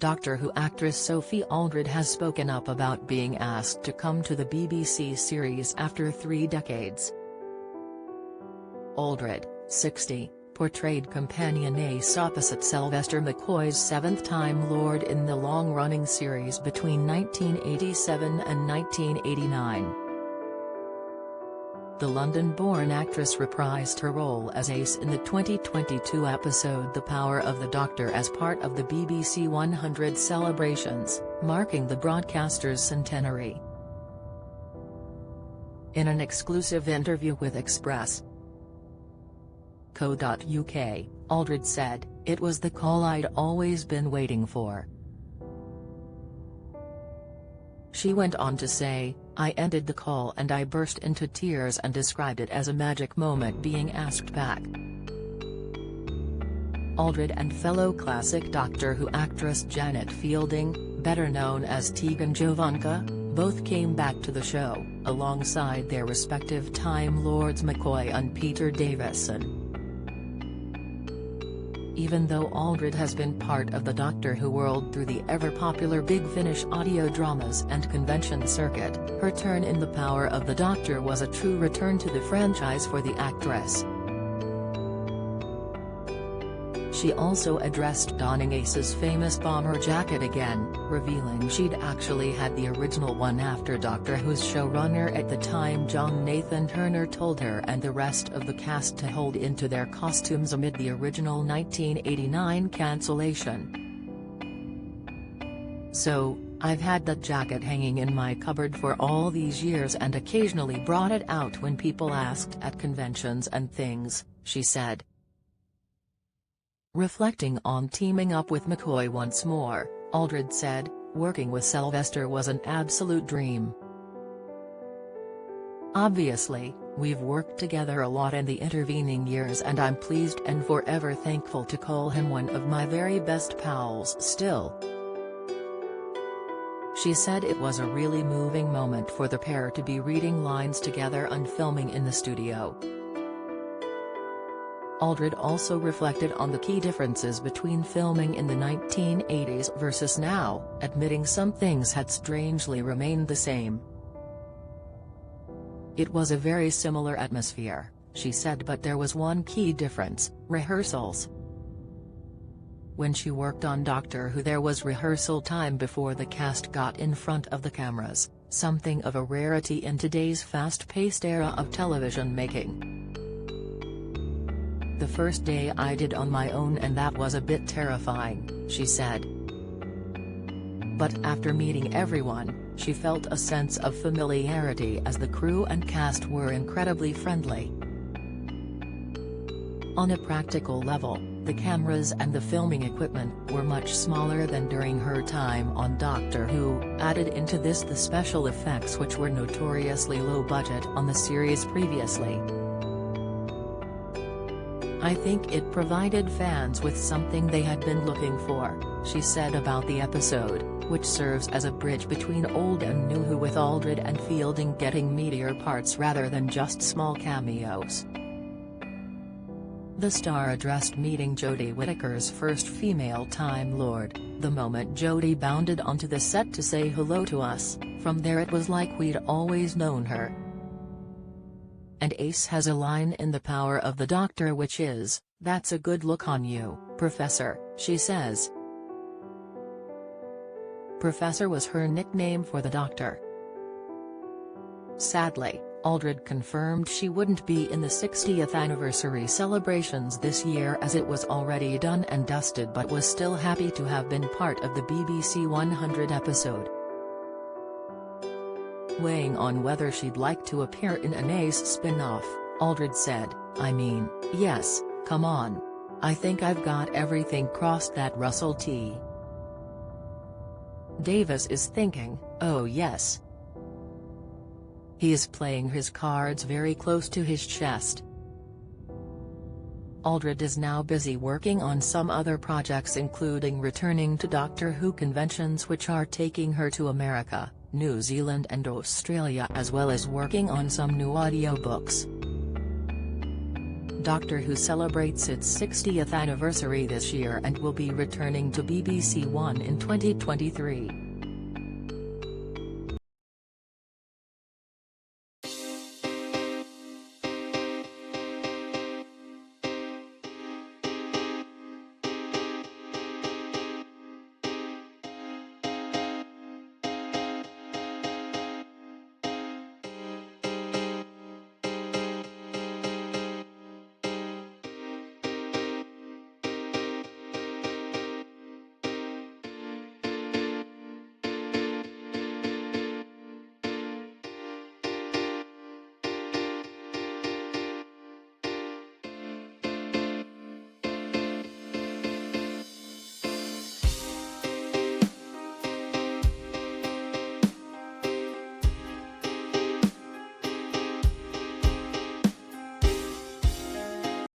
Doctor Who actress Sophie Aldred has spoken up about being asked to come to the BBC series after 3 decades. Aldred, 60, portrayed companion Ace opposite Sylvester McCoy's 7th Time Lord in the long-running series between 1987 and 1989. The London-born actress reprised her role as Ace in the 2022 episode The Power of the Doctor as part of the BBC 100 celebrations, marking the broadcaster's centenary. In an exclusive interview with Express.co.uk, Aldred said, "It was the call I'd always been waiting for." She went on to say, "I ended the call and I burst into tears and described it as a magic moment being asked back." Aldred and fellow classic Doctor Who actress Janet Fielding, better known as Tegan Jovanka, both came back to the show, alongside their respective Time Lords McCoy and Peter Davison. Even though Aldred has been part of the Doctor Who world through the ever-popular Big Finish audio dramas and convention circuit, her turn in The Power of the Doctor was a true return to the franchise for the actress. She also addressed donning Ace's famous bomber jacket again, revealing she'd actually had the original one after Doctor Who's showrunner at the time John Nathan Turner told her and the rest of the cast to hold into their costumes amid the original 1989 cancellation. "So, I've had that jacket hanging in my cupboard for all these years and occasionally brought it out when people asked at conventions and things," she said. Reflecting on teaming up with McCoy once more, Aldred said, "Working with Sylvester was an absolute dream. Obviously, we've worked together a lot in the intervening years and I'm pleased and forever thankful to call him one of my very best pals still." She said it was a really moving moment for the pair to be reading lines together and filming in the studio. Aldred also reflected on the key differences between filming in the 1980s versus now, admitting some things had strangely remained the same. "It was a very similar atmosphere," she said, "but there was one key difference: rehearsals. When she worked on Doctor Who there was rehearsal time before the cast got in front of the cameras, something of a rarity in today's fast-paced era of television making. The first day I did on my own and that was a bit terrifying," she said. But after meeting everyone, she felt a sense of familiarity as the crew and cast were incredibly friendly. On a practical level, the cameras and the filming equipment were much smaller than during her time on Doctor Who, added into this the special effects which were notoriously low budget on the series previously. "I think it provided fans with something they had been looking for," she said about the episode, which serves as a bridge between old and new Who, with Aldred and Fielding getting meatier parts rather than just small cameos. The star addressed meeting Jodie Whittaker's first female Time Lord, the moment Jodie bounded onto the set to say hello to us. "From there it was like we'd always known her." And Ace has a line in The Power of the Doctor which is, "That's a good look on you, Professor," she says. Professor was her nickname for the Doctor. Sadly, Aldred confirmed she wouldn't be in the 60th anniversary celebrations this year as it was already done and dusted, but was still happy to have been part of the BBC 100 episode. Weighing on whether she'd like to appear in an Ace spin-off, Aldred said, "I mean, yes, come on. I think I've got everything crossed that Russell T. Davies is thinking, oh yes. He's playing his cards very close to his chest." Aldred is now busy working on some other projects, including returning to Doctor Who conventions which are taking her to America, New Zealand and Australia, as well as working on some new audiobooks. Doctor Who celebrates its 60th anniversary this year and will be returning to BBC One in 2023.